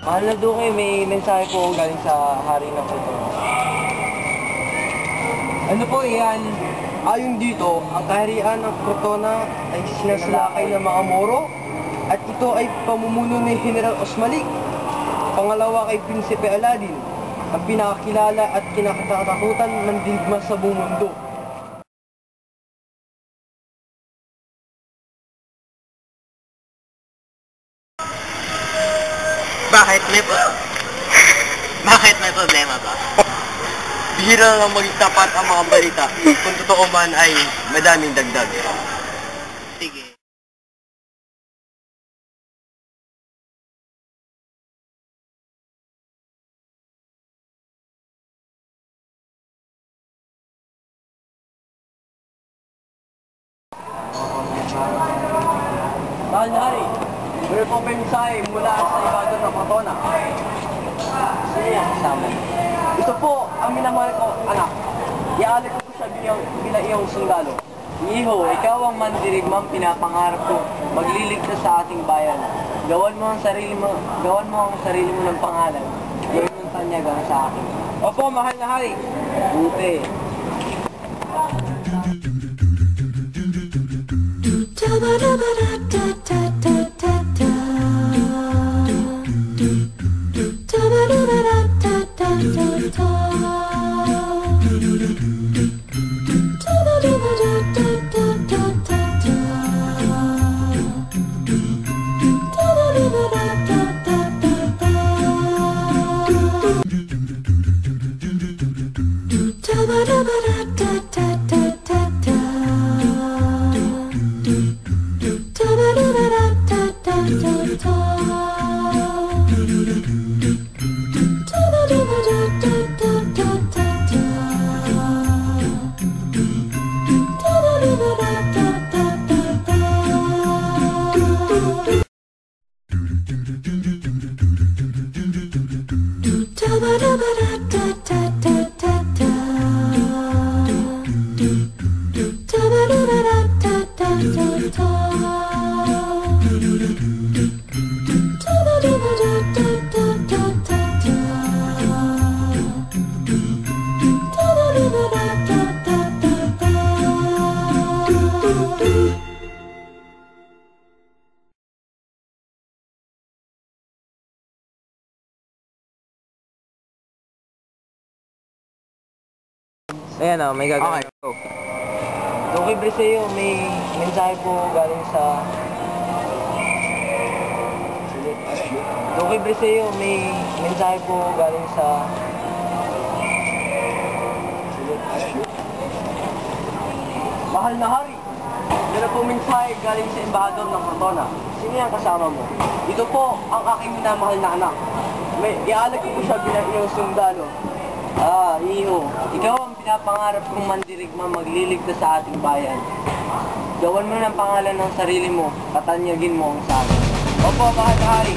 Mahal na Duque, may mensahe po galing sa hari ng Crotona. Ano po yan? Ayon dito, ang kaharian ng Crotona ay sinasalakay ng mga Moro at ito ay pamumuno ni General Osmalik. Pangalawa kay Prinsipe Aladin, ang pinakakilala at kinakatakutan ng digma sa buong mundo. Bakit may problema ba? Bihira lang maging tapat ang mga balita. Kung totoo man ay madaming dagdag. Sige. Mahal na hari, meron po mensahe mula sa ibadon ng Crotona. Sino yan kasama? Ito po ang minamahal ko, anak. Iaalay ko siya bilang iyong sundalo. Iho, ikaw ang mandirigmang pinapangarap ko, magliligtas sa ating bayan. Gawan mo ang sarili mo ng pangalan. Gawin mong tanyagang sa akin. Opo, mahal na hari. Buti. Ayan o, may gagawin ako. Duque Briseo, may mensahe po galing sa... Duque Briseo, may mensahe po galing sa... Mahal na hari, meron po mensahe galing sa embahador ng Crotona. Sino yan kasama mo? Ito po ang aking minamahal na anak. Iaalay ko po siya bilang iyong sundalo. Iho, ikaw ang pinapangarap kong mandirigma magliligtas sa ating bayan. Gawan mo ng pangalan ng sarili mo, katanyagin mo ang sa akin. Opo, mahal na hari.